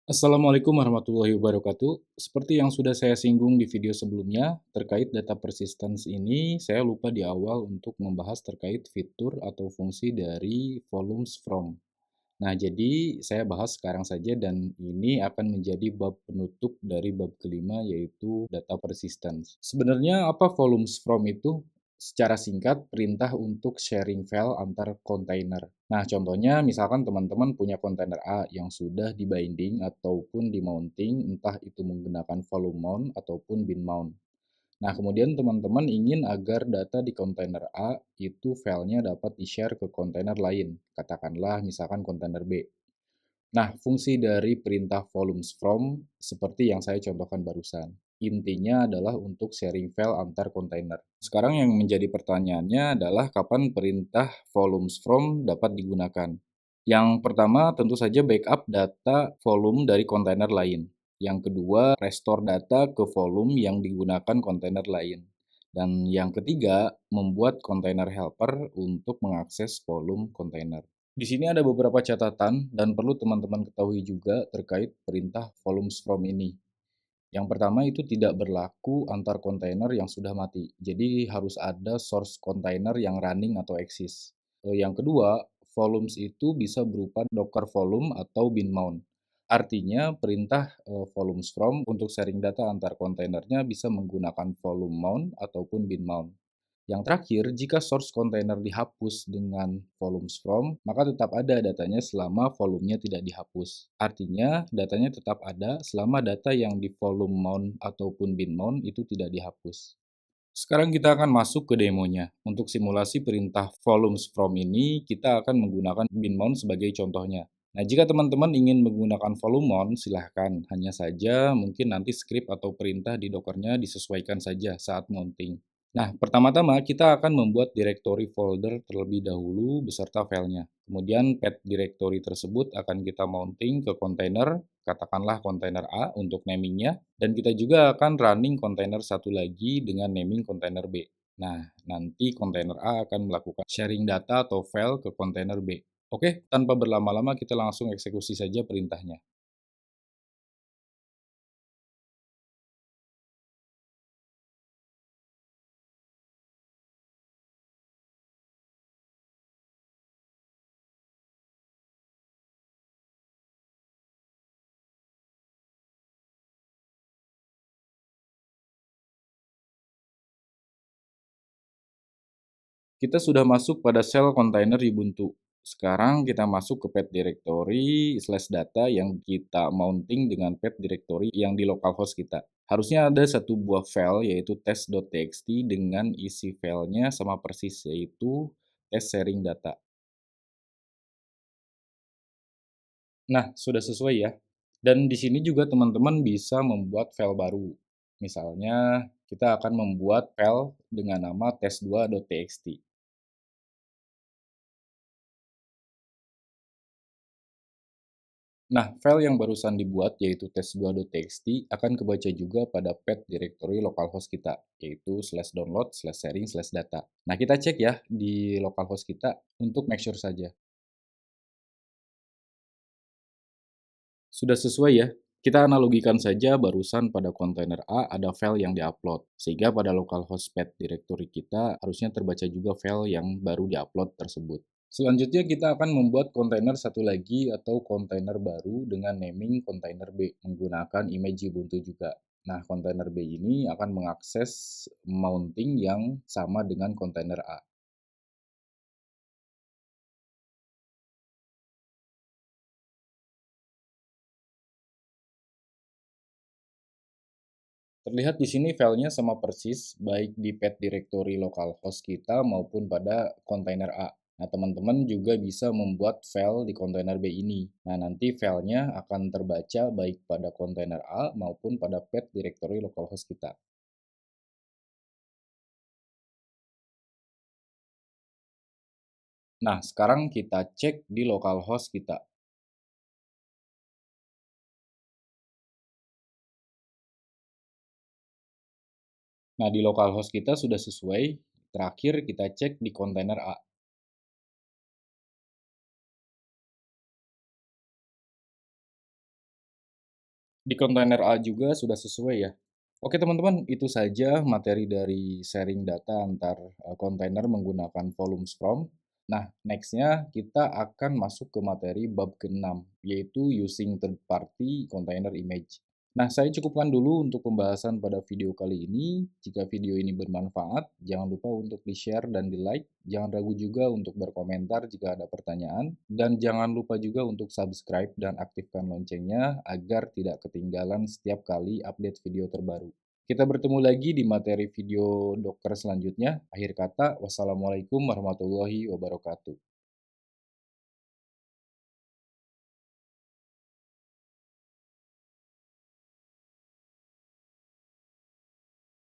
Assalamualaikum warahmatullahi wabarakatuh. Seperti yang sudah saya singgung di video sebelumnya, terkait data persistence ini, saya lupa di awal untuk membahas terkait fitur atau fungsi dari volumes from. Nah, jadi saya bahas sekarang saja dan ini akan menjadi bab penutup dari bab kelima yaitu data persistence. Sebenarnya apa volumes from itu? Secara singkat, perintah untuk sharing file antar kontainer. Nah, contohnya misalkan teman-teman punya kontainer A yang sudah di-binding ataupun di-mounting, entah itu menggunakan volume mount ataupun bin mount. Nah, kemudian teman-teman ingin agar data di kontainer A itu filenya dapat di-share ke kontainer lain, katakanlah misalkan kontainer B. Nah, fungsi dari perintah volumes from seperti yang saya contohkan barusan. Intinya adalah untuk sharing file antar kontainer. Sekarang yang menjadi pertanyaannya adalah kapan perintah volumes from dapat digunakan. Yang pertama tentu saja backup data volume dari kontainer lain. Yang kedua, restore data ke volume yang digunakan kontainer lain. Dan yang ketiga, membuat kontainer helper untuk mengakses volume kontainer. Di sini ada beberapa catatan dan perlu teman-teman ketahui juga terkait perintah volumes from ini. Yang pertama itu tidak berlaku antar kontainer yang sudah mati. Jadi harus ada source kontainer yang running atau eksis. Yang kedua, volumes itu bisa berupa Docker volume atau bin mount. Artinya perintah volumes from untuk sharing data antar kontainernya bisa menggunakan volume mount ataupun bin mount. Yang terakhir, jika source container dihapus dengan volumes from, maka tetap ada datanya selama volumenya tidak dihapus. Artinya, datanya tetap ada selama data yang di volume mount ataupun bin mount itu tidak dihapus. Sekarang kita akan masuk ke demonya. Untuk simulasi perintah volumes from ini, kita akan menggunakan bin mount sebagai contohnya. Nah, jika teman-teman ingin menggunakan volume mount, silahkan. Hanya saja mungkin nanti script atau perintah di Dockernya disesuaikan saja saat mounting. Nah, pertama-tama kita akan membuat directory folder terlebih dahulu beserta filenya. Kemudian path directory tersebut akan kita mounting ke kontainer, katakanlah kontainer A untuk namingnya, dan kita juga akan running kontainer satu lagi dengan naming kontainer B. Nah, nanti kontainer A akan melakukan sharing data atau file ke kontainer B. Oke, tanpa berlama-lama kita langsung eksekusi saja perintahnya. Kita sudah masuk pada sel kontainer Ubuntu. Sekarang kita masuk ke path directory slash data yang kita mounting dengan path directory yang di localhost kita. Harusnya ada satu buah file yaitu test.txt dengan isi filenya sama persis yaitu test sharing data. Nah, sudah sesuai ya. Dan di sini juga teman-teman bisa membuat file baru. Misalnya, kita akan membuat file dengan nama test2.txt. Nah, file yang barusan dibuat yaitu test2.txt akan kebaca juga pada path directory localhost kita, yaitu /download/sharing/data. Nah, kita cek ya di localhost kita untuk make sure saja. Sudah sesuai ya? Kita analogikan saja barusan pada kontainer A ada file yang diupload, sehingga pada localhost path directory kita harusnya terbaca juga file yang baru diupload tersebut. Selanjutnya kita akan membuat kontainer satu lagi atau kontainer baru dengan naming kontainer B menggunakan image Ubuntu juga. Nah, kontainer B ini akan mengakses mounting yang sama dengan kontainer A. Terlihat di sini filenya sama persis, baik di path directory localhost kita maupun pada kontainer A. Nah, teman-teman juga bisa membuat file di kontainer B ini. Nah, nanti filenya akan terbaca baik pada kontainer A maupun pada path directory localhost kita. Nah, sekarang kita cek di localhost kita. Nah, di localhost kita sudah sesuai. Terakhir kita cek di kontainer A. Di kontainer A juga sudah sesuai ya? Oke teman-teman, itu saja materi dari sharing data antar kontainer menggunakan volumes from. Nah, next-nya kita akan masuk ke materi bab ke-6, yaitu using third party container image. Nah, saya cukupkan dulu untuk pembahasan pada video kali ini. Jika video ini bermanfaat, jangan lupa untuk di-share dan di-like. Jangan ragu juga untuk berkomentar jika ada pertanyaan. Dan jangan lupa juga untuk subscribe dan aktifkan loncengnya agar tidak ketinggalan setiap kali update video terbaru. Kita bertemu lagi di materi video dokter selanjutnya. Akhir kata, wassalamualaikum warahmatullahi wabarakatuh.